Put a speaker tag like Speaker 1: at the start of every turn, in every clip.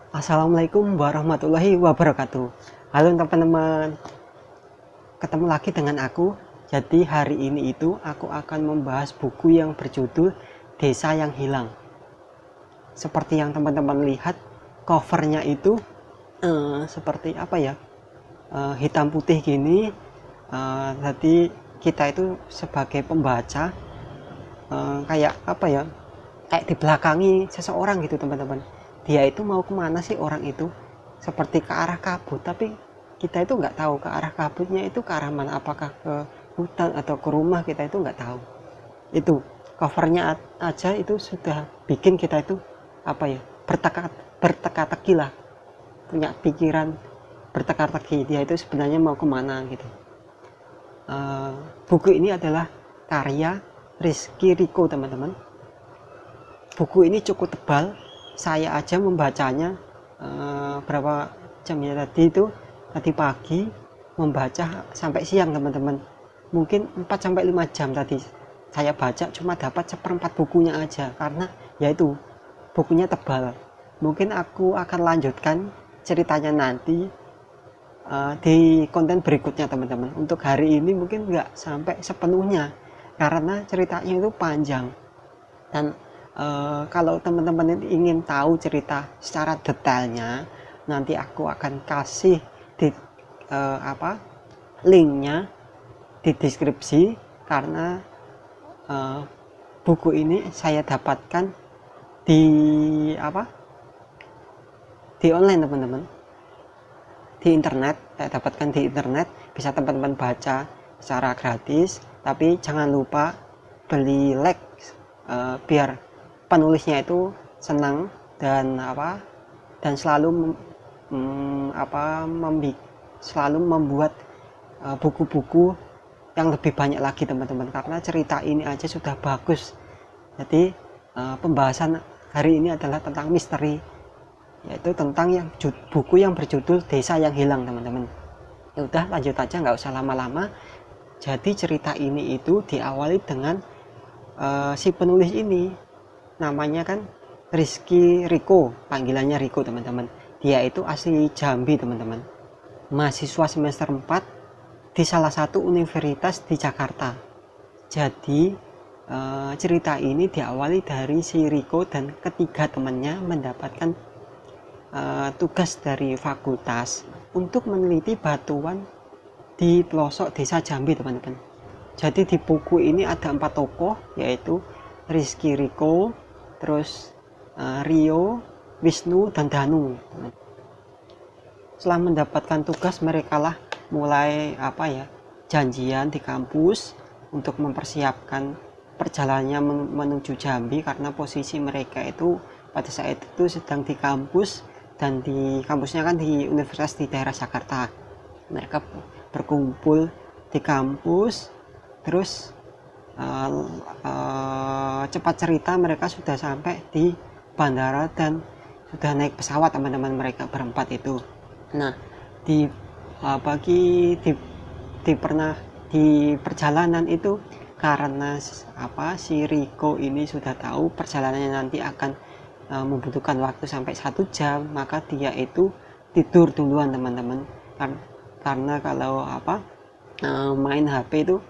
Speaker 1: Assalamualaikum warahmatullahi wabarakatuh. Halo teman-teman, ketemu lagi dengan aku. Jadi hari ini aku akan membahas buku yang berjudul Desa yang Hilang. Seperti yang teman-teman lihat, covernya itu seperti apa ya, hitam putih gini. Jadi kita itu sebagai pembaca kayak apa ya, kayak dibelakangi seseorang gitu teman-teman. Dia itu mau kemana sih orang itu, seperti ke arah kabut, tapi kita itu nggak tahu ke arah kabutnya itu ke arah mana, apakah ke hutan atau ke rumah, kita itu nggak tahu. Itu covernya aja itu sudah bikin kita itu apa ya, berteka-teki lah, punya pikiran berteka-teki dia itu sebenarnya mau kemana gitu. Buku ini adalah karya Rizky Rico teman-teman. Buku ini cukup tebal, saya aja membacanya berapa jam ya tadi pagi membaca sampai siang teman-teman, mungkin 4-5 jam tadi saya baca, cuma dapat seperempat bukunya aja karena yaitu bukunya tebal. Mungkin aku akan lanjutkan ceritanya nanti di konten berikutnya teman-teman. Untuk hari ini mungkin nggak sampai sepenuhnya karena ceritanya itu panjang, dan kalau teman-teman ingin tahu cerita secara detailnya, nanti aku akan kasih di linknya di deskripsi, karena buku ini saya dapatkan di di online teman-teman, di internet. Saya dapatkan di internet, bisa teman-teman baca secara gratis, tapi jangan lupa beli like biar penulisnya itu senang dan selalu selalu membuat buku-buku yang lebih banyak lagi teman-teman, karena cerita ini aja sudah bagus. Jadi pembahasan hari ini adalah tentang misteri, yaitu tentang buku yang berjudul Desa yang Hilang teman-teman. Ya udah, lanjut aja, nggak usah lama-lama. Jadi cerita ini itu diawali dengan si penulis ini namanya kan Rizky Rico, panggilannya Rico teman-teman. Dia itu asli Jambi teman-teman, mahasiswa semester 4 di salah satu universitas di Jakarta. Jadi cerita ini diawali dari si Rico dan ketiga temannya mendapatkan tugas dari fakultas untuk meneliti batuan di pelosok desa Jambi teman-teman. Jadi di buku ini ada 4 tokoh, yaitu Rizky Rico, terus Rio, Wisnu, dan Danu. Setelah mendapatkan tugas, mereka lah mulai janjian di kampus untuk mempersiapkan perjalanannya menuju Jambi, karena posisi mereka itu pada saat itu sedang di kampus, dan di kampusnya kan di universitas di daerah Jakarta. Mereka berkumpul di kampus, terus cepat cerita mereka sudah sampai di bandara dan sudah naik pesawat teman-teman, mereka berempat itu. Nah, di perjalanan itu, karena si Rico ini sudah tahu perjalanannya nanti akan membutuhkan waktu sampai 1 jam, maka dia itu tidur duluan teman-teman. Karena kalau main HP itu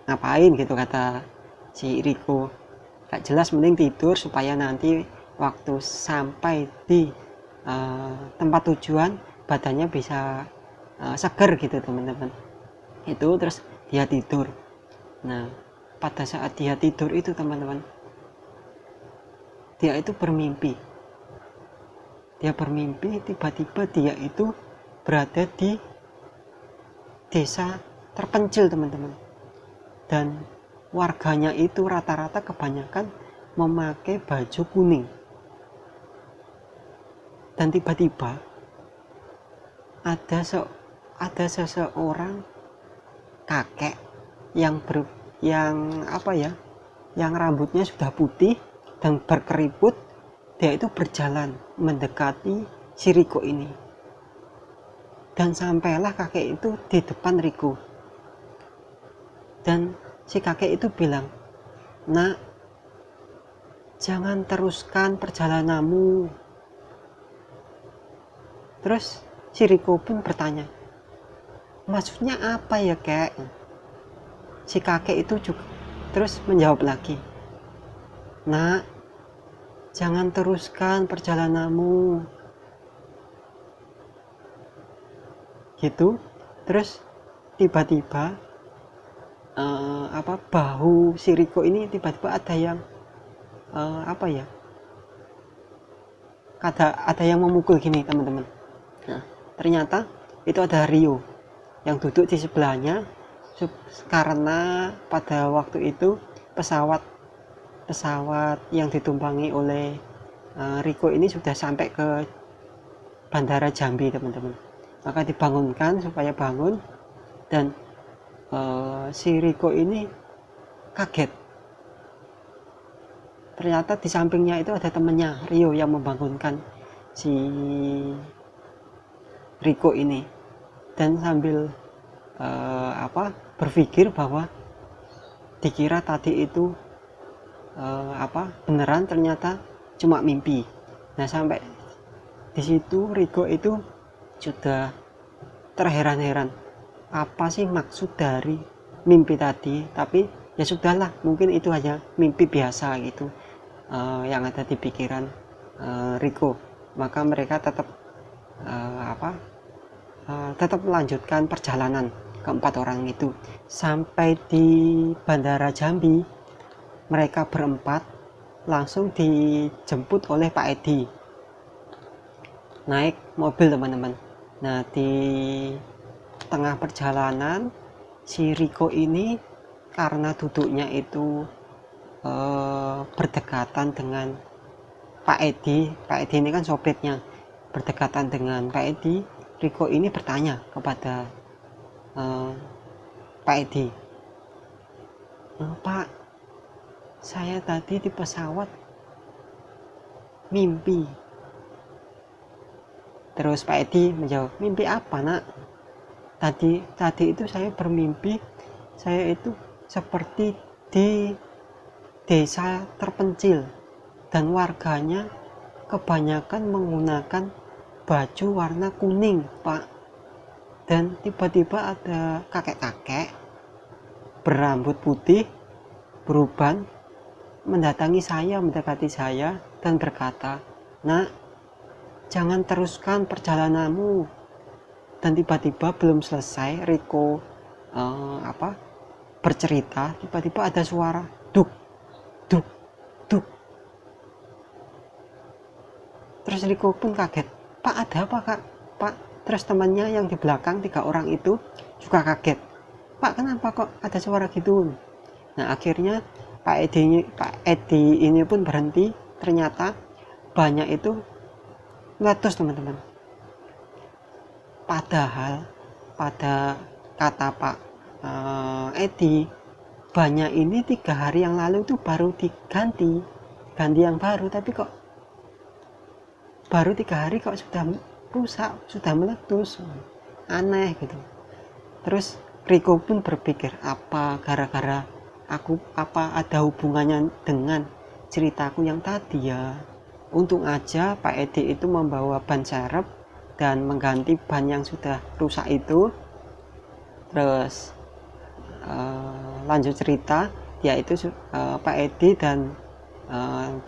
Speaker 1: ngapain gitu, kata si Rico, gak jelas, mending tidur supaya nanti waktu sampai di tempat tujuan badannya bisa seger gitu teman-teman. Itu terus dia tidur. Nah, pada saat dia tidur itu teman-teman, dia itu bermimpi. Tiba-tiba dia itu berada di desa terpencil teman-teman, dan warganya itu rata-rata kebanyakan memakai baju kuning. Dan tiba-tiba ada seseorang kakek yang rambutnya sudah putih dan berkeriput. Dia itu berjalan mendekati si Rico ini, dan sampailah kakek itu di depan Rico, dan si kakek itu bilang, "Nak, jangan teruskan perjalananmu. Terus si Riko pun bertanya, maksudnya apa ya kek? Si kakek itu juga terus menjawab lagi, nak, jangan teruskan perjalananmu, gitu. Terus tiba-tiba bahu si Riko ini tiba-tiba ada yang ada yang memukul gini teman-teman. Nah, ternyata itu ada Rio yang duduk di sebelahnya, karena pada waktu itu pesawat yang ditumpangi oleh Riko ini sudah sampai ke Bandara Jambi teman-teman. Maka dibangunkan supaya bangun, dan si Riko ini kaget. Ternyata di sampingnya itu ada temannya Rio yang membangunkan si Riko ini, dan sambil berpikir bahwa dikira tadi itu beneran, ternyata cuma mimpi. Nah, sampai di situ Riko itu sudah terheran-heran, apa sih maksud dari mimpi tadi. Tapi ya sudahlah, mungkin itu hanya mimpi biasa gitu yang ada di pikiran Riko. Maka mereka tetap tetap melanjutkan perjalanan keempat orang itu. Sampai di Bandara Jambi, mereka berempat langsung dijemput oleh Pak Edi naik mobil teman-teman. Nah, di tengah perjalanan si Riko ini karena duduknya itu berdekatan dengan Pak Edi ini kan sopirnya, berdekatan dengan Pak Edi. Riko ini bertanya kepada Pak Edi, Pak, saya tadi di pesawat mimpi. Terus Pak Edi menjawab, mimpi apa nak? Tadi itu saya bermimpi, saya itu seperti di desa terpencil dan warganya kebanyakan menggunakan baju warna kuning, Pak. Dan tiba-tiba ada kakek-kakek berambut putih, beruban, mendekati saya dan berkata, nak, jangan teruskan perjalananmu. Dan tiba-tiba belum selesai Riko bercerita, tiba-tiba ada suara duk duk duk. Terus Riko pun kaget, Pak, ada apa Kak? Pak. Terus temannya yang di belakang 3 orang itu juga kaget, Pak, kenapa kok ada suara gitu? Nah, akhirnya Pak Edi ini pun berhenti. Ternyata banyak itu meletus teman-teman. Padahal pada kata Pak Edi, banyak ini 3 hari yang lalu itu baru diganti yang baru, tapi kok baru 3 hari kok sudah rusak, sudah meletus, aneh gitu. Terus Riko pun berpikir, apa gara-gara apa ada hubungannya dengan ceritaku yang tadi ya. Untung aja Pak Edi itu membawa ban serep dan mengganti ban yang sudah rusak itu. Terus lanjut cerita, yaitu Pak Edi dan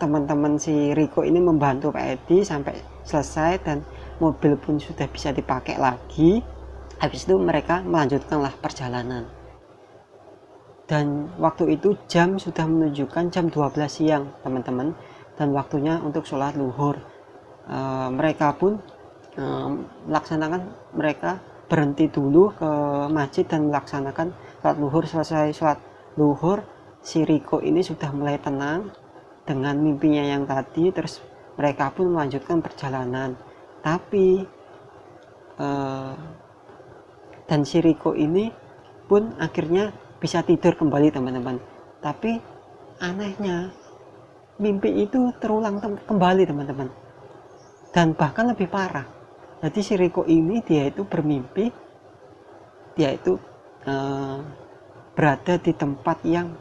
Speaker 1: teman-teman si Riko ini membantu Pak Edi sampai selesai dan mobil pun sudah bisa dipakai lagi. Habis itu mereka melanjutkanlah perjalanan. Dan waktu itu jam sudah menunjukkan jam 12 siang teman-teman, dan waktunya untuk sholat luhur. Mereka pun mereka berhenti dulu ke masjid dan melaksanakan sholat luhur. Selesai sholat luhur, si Riko ini sudah mulai tenang dengan mimpinya yang tadi. Terus mereka pun melanjutkan perjalanan. Tapi dan si Riko ini pun akhirnya bisa tidur kembali teman-teman. Tapi anehnya mimpi itu terulang kembali teman-teman, dan bahkan lebih parah. Jadi si Riko ini dia itu bermimpi, dia itu berada di tempat yang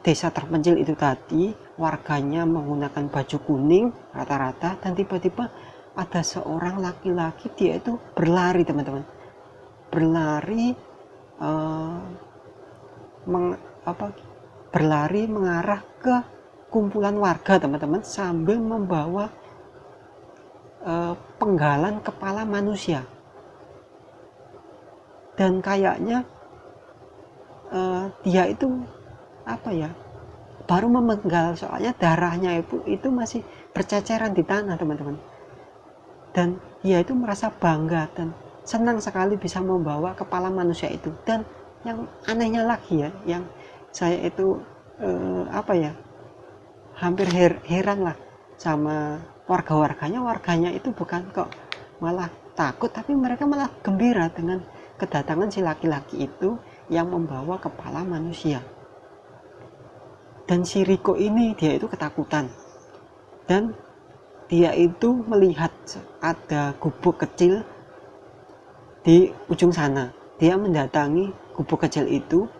Speaker 1: desa terpencil itu tadi, warganya menggunakan baju kuning rata-rata, dan tiba-tiba ada seorang laki-laki, dia itu berlari teman-teman, berlari berlari mengarah ke kumpulan warga teman-teman, sambil membawa penggalan kepala manusia. Dan kayaknya dia itu baru memenggal, soalnya darahnya itu masih berceceran di tanah teman-teman. Dan dia itu merasa bangga dan senang sekali bisa membawa kepala manusia itu. Dan yang anehnya lagi ya, yang saya itu hampir heran lah sama warganya itu bukan kok malah takut, tapi mereka malah gembira dengan kedatangan si laki-laki itu yang membawa kepala manusia. Dan si Riko ini dia itu ketakutan, dan dia itu melihat ada gubuk kecil di ujung sana. Dia mendatangi gubuk kecil itu,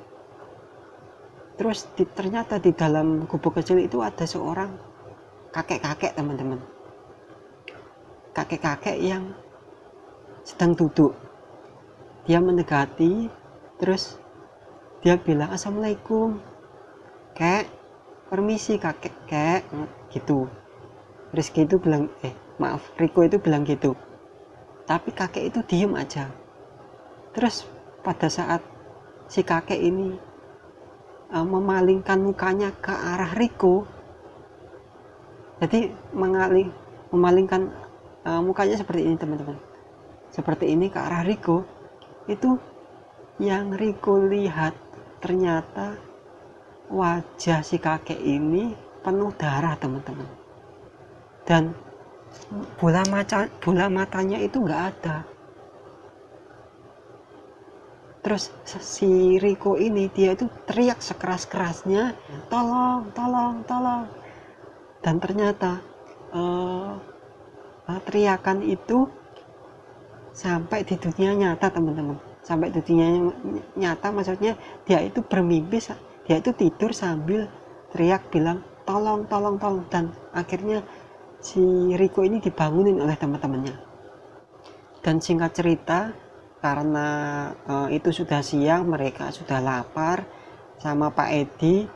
Speaker 1: terus ternyata di dalam gubuk kecil itu ada seorang kakek-kakek teman-teman, kakek-kakek yang sedang duduk. Dia mendekati, terus dia bilang, "Assalamualaikum kek, permisi kakek gitu." Rizky itu bilang Riko itu bilang gitu, tapi kakek itu diem aja. Terus pada saat si kakek ini memalingkan mukanya ke arah Riko, jadi memalingkan mukanya seperti ini teman-teman, seperti ini ke arah Riko, itu yang Riko lihat ternyata wajah si kakek ini penuh darah teman-teman, dan bola matanya itu nggak ada. Terus si Riko ini dia itu teriak sekeras-kerasnya, "Tolong, tolong, tolong." Dan ternyata teriakan itu sampai di dunia nyata teman-teman, sampai di dunia nyata, maksudnya dia itu bermimpi, dia itu tidur sambil teriak bilang, "Tolong, tolong, tolong." Dan akhirnya si Riko ini dibangunin oleh teman-temannya. Dan singkat cerita, karena itu sudah siang, mereka sudah lapar, sama Pak Edi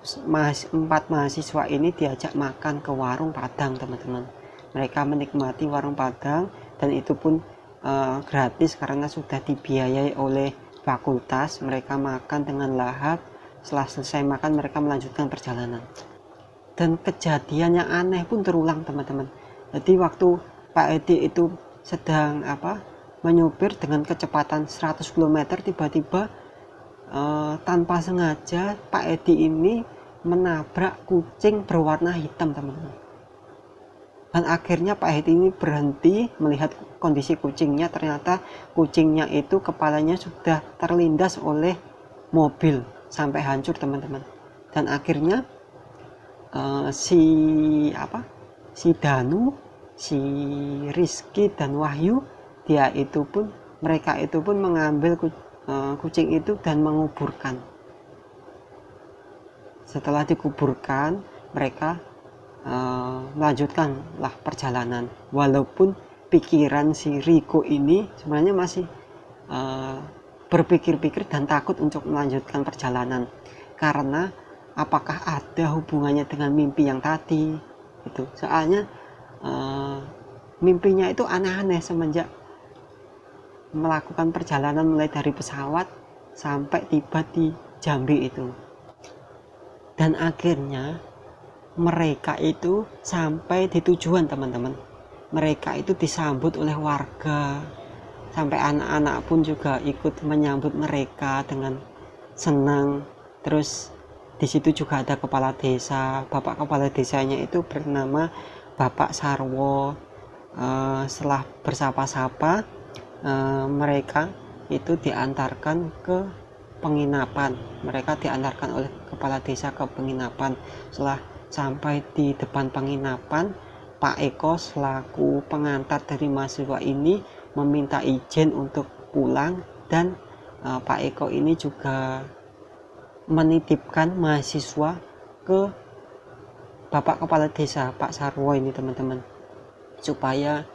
Speaker 1: 4 mahasiswa ini diajak makan ke warung Padang teman-teman. Mereka menikmati warung Padang, dan itu pun gratis karena sudah dibiayai oleh fakultas. Mereka makan dengan lahap. Setelah selesai makan, mereka melanjutkan perjalanan. Dan kejadian yang aneh pun terulang teman-teman. Jadi waktu Pak Edi itu sedang menyupir dengan kecepatan 100 km, tiba-tiba tanpa sengaja Pak Edi ini menabrak kucing berwarna hitam teman-teman. Dan akhirnya Pak Edi ini berhenti melihat kondisi kucingnya. Ternyata kucingnya itu kepalanya sudah terlindas oleh mobil sampai hancur teman-teman. Dan akhirnya si Danu, si Rizky dan Wahyu, mereka itu pun mengambil kucing itu dan menguburkan. Setelah dikuburkan, mereka melanjutkanlah perjalanan, walaupun pikiran si Riko ini sebenarnya masih berpikir-pikir dan takut untuk melanjutkan perjalanan, karena apakah ada hubungannya dengan mimpi yang tadi itu. Soalnya mimpinya itu aneh-aneh semenjak melakukan perjalanan mulai dari pesawat sampai tiba di Jambi itu. Dan akhirnya mereka itu sampai di tujuan teman-teman. Mereka itu disambut oleh warga, sampai anak-anak pun juga ikut menyambut mereka dengan senang. Terus di situ juga ada kepala desa. Bapak kepala desanya itu bernama Bapak Sarwo. Setelah bersapa-sapa, mereka itu diantarkan ke penginapan. Mereka diantarkan oleh kepala desa ke penginapan. Setelah sampai di depan penginapan, Pak Eko selaku pengantar dari mahasiswa ini meminta izin untuk pulang, dan Pak Eko ini juga menitipkan mahasiswa ke Bapak kepala desa Pak Sarwo ini teman-teman, supaya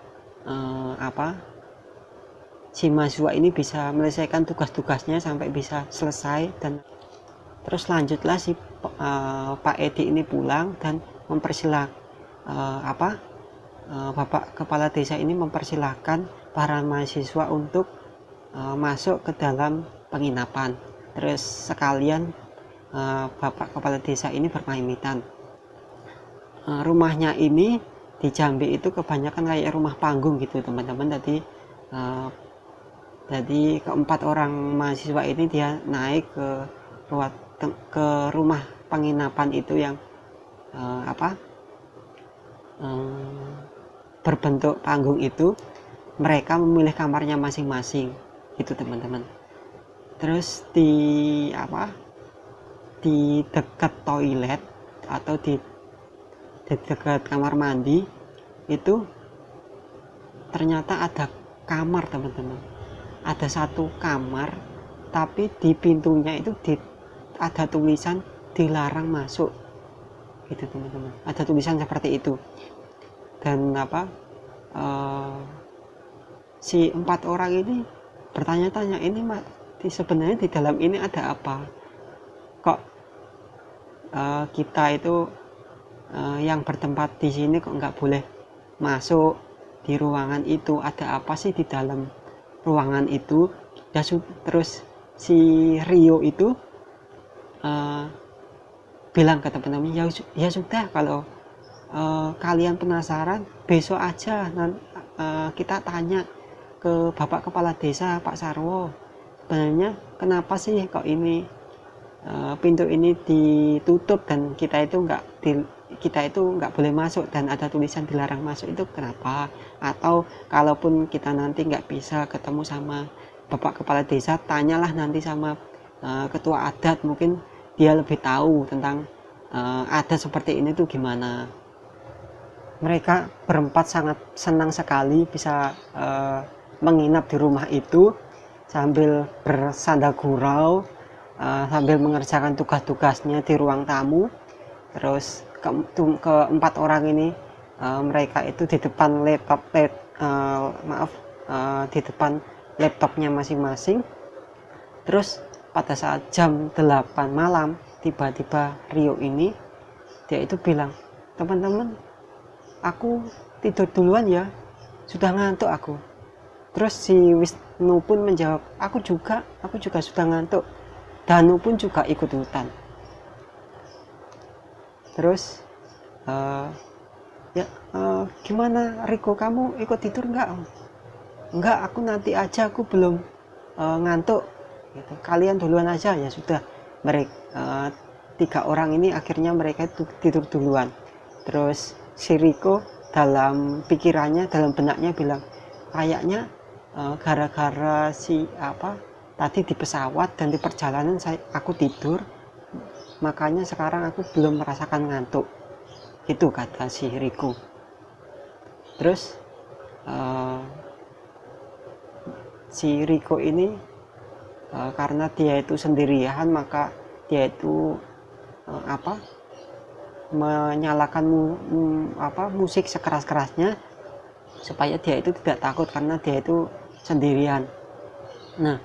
Speaker 1: si mahasiswa ini bisa menyelesaikan tugas-tugasnya sampai bisa selesai. Dan terus lanjutlah si Pak Edi ini pulang dan Bapak Kepala Desa ini mempersilahkan para mahasiswa untuk masuk ke dalam penginapan. Terus sekalian Bapak Kepala Desa ini berpamitan. Rumahnya ini di Jambi itu kebanyakan kayak rumah panggung gitu teman-teman. Jadi keempat orang mahasiswa ini dia naik ke rumah penginapan itu yang berbentuk panggung itu. Mereka memilih kamarnya masing-masing gitu teman-teman. Terus di dekat toilet atau di dekat kamar mandi itu ternyata ada kamar teman-teman. Ada satu kamar tapi di pintunya itu ada tulisan dilarang masuk gitu teman-teman. Ada tulisan seperti itu. Dan si 4 orang ini bertanya-tanya, ini sebenarnya di dalam ini ada apa, kok kita itu yang bertempat di sini kok nggak boleh masuk di ruangan itu, ada apa sih di dalam ruangan itu. Terus si Rio itu bilang ke teman-teman, ya sudah, kalau kalian penasaran besok aja kita tanya ke Bapak Kepala Desa Pak Sarwo, sebenarnya kenapa sih kok ini pintu ini ditutup dan kita itu nggak boleh masuk dan ada tulisan dilarang masuk, itu kenapa? Atau kalaupun kita nanti nggak bisa ketemu sama Bapak Kepala Desa, tanyalah nanti sama ketua adat, mungkin dia lebih tahu tentang adat seperti ini tuh gimana. Mereka berempat sangat senang sekali bisa menginap di rumah itu sambil bersanda gurau, sambil mengerjakan tugas-tugasnya di ruang tamu. Terus keempat orang ini mereka itu di depan di depan laptopnya masing-masing. Terus pada saat jam 8 malam tiba-tiba Rio ini dia itu bilang, teman-teman, aku tidur duluan ya, sudah ngantuk aku. Terus si Wisnu pun menjawab, aku juga sudah ngantuk. Danu pun juga ikut hutan. Terus gimana Riko, kamu ikut tidur enggak? Enggak, aku nanti aja, aku belum ngantuk gitu. Kalian duluan aja. Ya sudah, mereka 3 orang ini akhirnya mereka tidur duluan. Terus si Riko dalam pikirannya, dalam benaknya bilang, kayaknya gara-gara tadi di pesawat dan di perjalanan aku tidur, makanya sekarang aku belum merasakan ngantuk. Itu kata si Riko. Terus si Riko ini karena dia itu sendirian, maka dia itu menyalakan musik sekeras-kerasnya supaya dia itu tidak takut karena dia itu sendirian. Nah,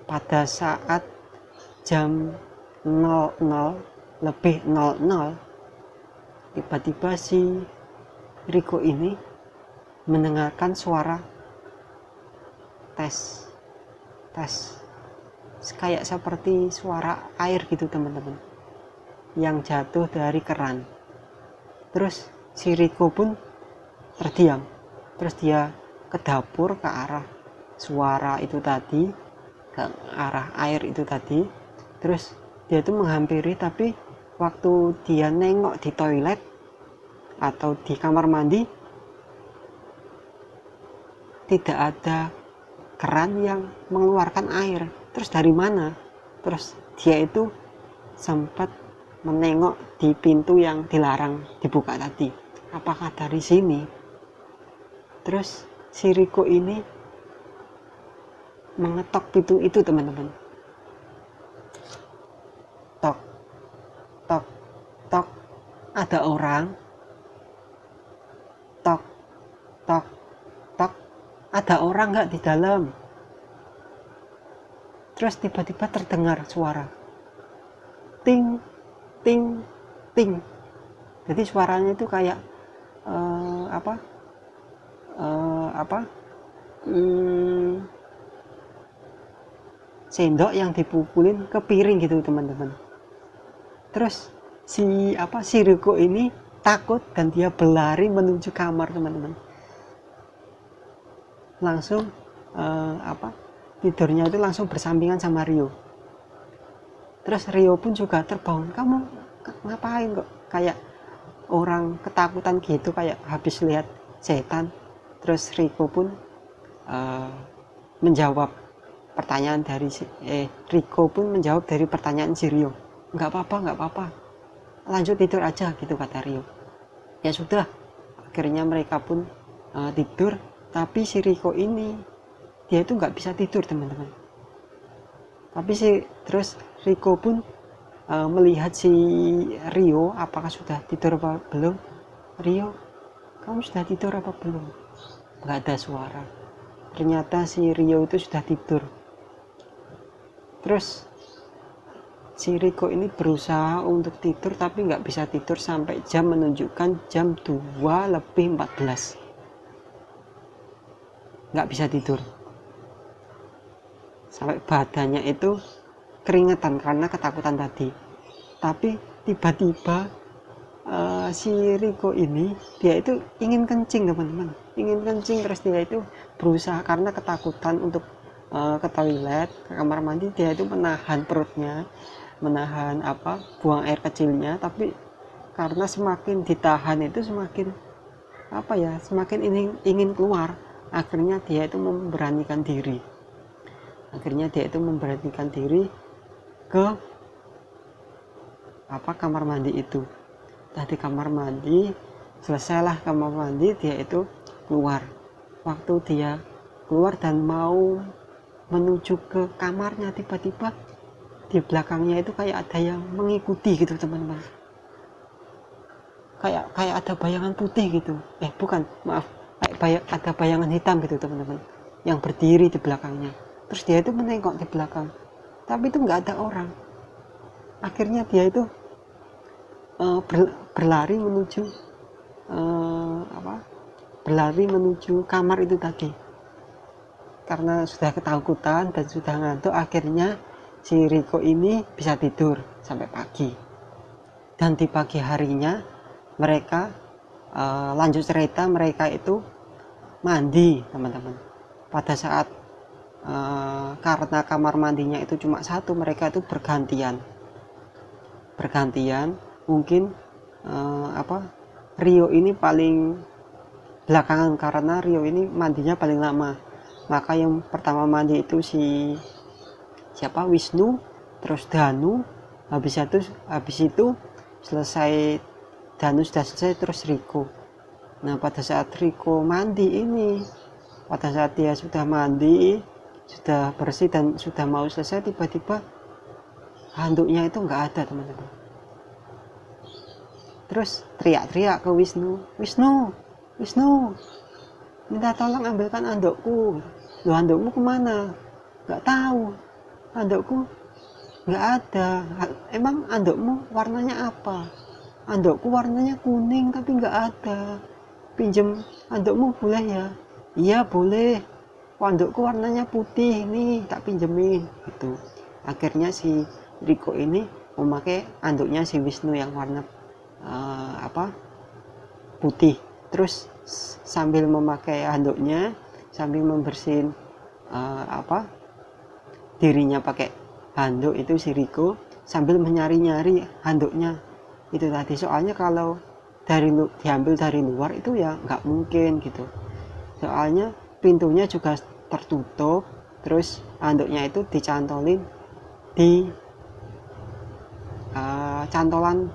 Speaker 1: pada saat jam 00 lebih 00 tiba-tiba si Riko ini mendengarkan suara tes kayak seperti suara air gitu teman-teman, yang jatuh dari keran. Terus si Riko pun terdiam. Terus dia ke dapur, ke arah suara itu tadi, ke arah air itu tadi. Terus dia itu menghampiri, tapi waktu dia nengok di toilet atau di kamar mandi, tidak ada keran yang mengeluarkan air. Terus dari mana? Terus dia itu sempat menengok di pintu yang dilarang dibuka tadi, apakah dari sini? Terus si Riko ini mengetok pintu itu teman-teman. Tok, tok, tok, ada orang. Tok, tok, ada orang nggak di dalam. Terus tiba-tiba terdengar suara ting ting ting. Jadi suaranya itu kayak sendok yang dipukulin ke piring gitu teman-teman. Terus si Riko ini takut dan dia berlari menuju kamar teman-teman. Langsung tidurnya itu langsung bersampingan sama Rio. Terus Rio pun juga terbangun, kamu ngapain kok kayak orang ketakutan gitu, kayak habis lihat setan. Terus Riko pun menjawab pertanyaan dari Riko pun menjawab dari pertanyaan si Rio. Nggak apa-apa, lanjut tidur aja gitu kata Rio. Ya sudah, akhirnya mereka pun tidur. Tapi si Riko ini dia itu nggak bisa tidur teman-teman. Tapi terus Riko pun melihat si Rio apakah sudah tidur apa belum. Rio, kamu sudah tidur apa belum? Nggak ada suara. Ternyata si Rio itu sudah tidur. Terus si Riko ini berusaha untuk tidur tapi nggak bisa tidur sampai jam menunjukkan jam 2:14. Nggak bisa tidur. Sampai badannya itu keringetan karena ketakutan tadi. Tapi tiba-tiba si Riko ini dia itu ingin kencing teman-teman, ingin kencing. Terus dia itu berusaha karena ketakutan untuk ke toilet, ke kamar mandi. Dia itu menahan perutnya, menahan buang air kecilnya. Tapi karena semakin ditahan itu semakin semakin ingin keluar. Akhirnya dia itu memberanikan diri. Ke kamar mandi itu. Tadi kamar mandi, selesailah kamar mandi, dia itu keluar. Waktu dia keluar dan mau menuju ke kamarnya, tiba-tiba di belakangnya itu kayak ada yang mengikuti gitu teman-teman. Kayak ada bayangan putih gitu. Ada bayangan hitam gitu teman-teman, yang berdiri di belakangnya. Terus dia itu menengok di belakang, tapi itu nggak ada orang. Akhirnya dia itu berlari menuju kamar itu tadi. Karena sudah ketakutan dan sudah ngantuk, akhirnya si Riko ini bisa tidur sampai pagi. Dan di pagi harinya mereka lanjut cerita, mereka itu mandi teman-teman. Pada saat karena kamar mandinya itu cuma satu, mereka itu bergantian. Mungkin Rio ini paling belakangan karena Rio ini mandinya paling lama. Maka yang pertama mandi itu Wisnu, terus Danu. Habis itu selesai, Danu sudah selesai, terus Riko. Nah, pada saat Riko mandi ini, pada saat dia sudah mandi, sudah bersih dan sudah mau selesai, tiba-tiba handuknya itu nggak ada teman-teman. Terus teriak-teriak ke Wisnu, minta tolong ambilkan handukku. Loh, handukmu kemana? Nggak tahu, handukku nggak ada. Emang handukmu warnanya apa? Handukku warnanya kuning tapi nggak ada. Pinjem handukmu boleh ya? Iya boleh, handukku warnanya putih, nih tak pinjemin gitu. Akhirnya si Riko ini memakai handuknya si Wisnu yang warna putih. Terus sambil memakai handuknya, sambil membersihin dirinya pakai handuk itu, si Riko sambil menyari-nyari handuknya itu tadi. Soalnya kalau diambil dari luar itu ya nggak mungkin gitu. Soalnya pintunya juga tertutup, terus handuknya itu dicantolin di cantolan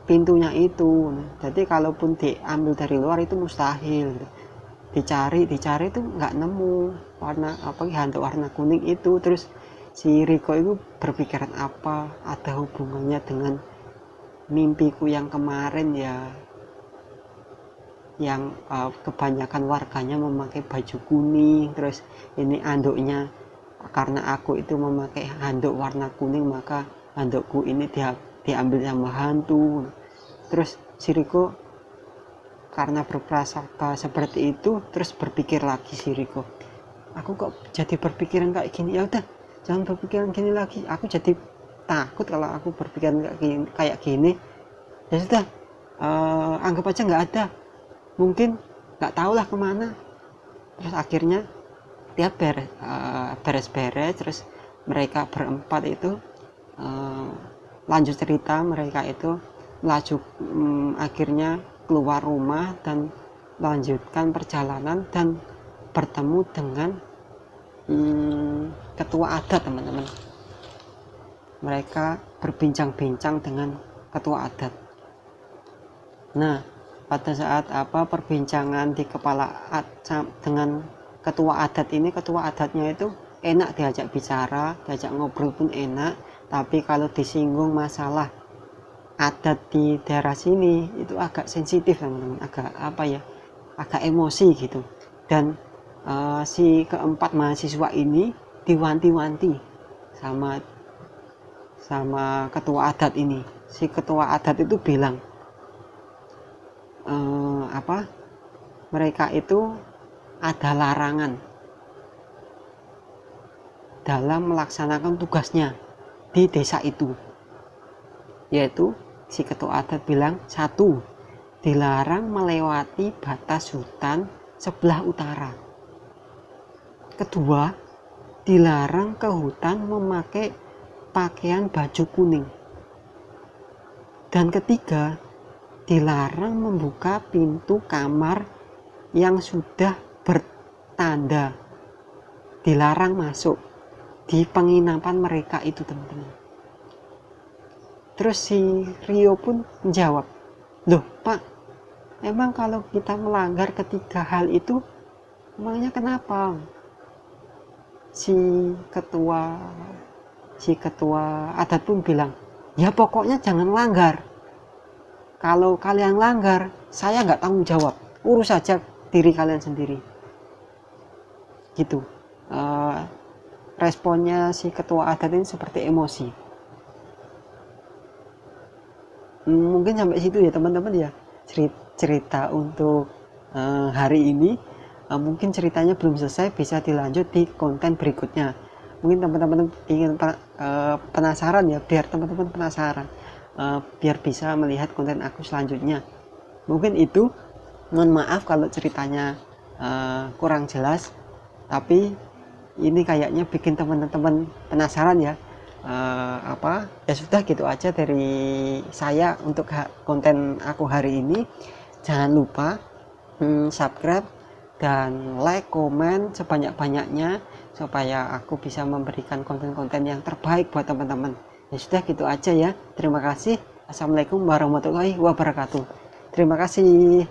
Speaker 1: pintunya itu. Jadi kalaupun diambil dari luar itu mustahil gitu. Dicari itu nggak nemu handuk warna kuning itu. Terus si Riko itu berpikiran apa ada hubungannya dengan mimpiku yang kemarin ya. yang kebanyakan warganya memakai baju kuning, terus ini anduknya karena aku itu memakai handuk warna kuning maka handukku ini diambil sama hantu. Terus si Riko karena berprasangka seperti itu terus berpikir lagi si Riko, aku kok jadi berpikiran kayak gini, ya udah jangan berpikiran gini lagi, aku jadi takut kalau aku berpikiran kayak gini, ya sudah anggap aja nggak ada, mungkin nggak tahulah kemana. Terus akhirnya dia beres-beres, terus mereka berempat itu lanjut cerita, mereka itu melaju akhirnya keluar rumah dan lanjutkan perjalanan dan bertemu dengan ketua adat, teman-teman. Mereka berbincang-bincang dengan ketua adat. Nah, pada saat perbincangan di kepala dengan ketua adat ini, ketua adatnya itu enak diajak bicara, diajak ngobrol pun enak, tapi kalau disinggung masalah adat di daerah sini itu agak sensitif, teman-teman, agak emosi gitu. Dan si keempat mahasiswa ini diwanti-wanti sama ketua adat ini. Si ketua adat itu bilang mereka itu ada larangan dalam melaksanakan tugasnya di desa itu, yaitu si ketua adat bilang, 1, dilarang melewati batas hutan sebelah utara. 2, dilarang ke hutan memakai pakaian baju kuning. Dan 3, dilarang membuka pintu kamar yang sudah bertanda dilarang masuk di penginapan mereka itu, teman-teman. Terus si Rio pun menjawab, loh Pak, emang kalau kita melanggar ketiga hal itu emangnya kenapa? Si ketua adat pun bilang, ya pokoknya jangan langgar. Kalau kalian langgar, saya nggak tanggung jawab, urus saja diri kalian sendiri. Gitu. Responnya si ketua adat ini seperti emosi. Mungkin sampai situ ya teman-teman ya, cerita untuk hari ini. Mungkin ceritanya belum selesai, bisa dilanjut di konten berikutnya. Mungkin teman-teman ingin penasaran ya, biar teman-teman penasaran, biar bisa melihat konten aku selanjutnya. Mungkin itu, mohon maaf kalau ceritanya kurang jelas, tapi ini kayaknya bikin teman-teman penasaran ya. Ya sudah, gitu aja dari saya untuk konten aku hari ini. Jangan lupa subscribe dan like, komen sebanyak-banyaknya supaya aku bisa memberikan konten-konten yang terbaik buat teman-teman. Ya sudah, gitu aja ya. Terima kasih. Assalamualaikum warahmatullahi wabarakatuh. Terima kasih.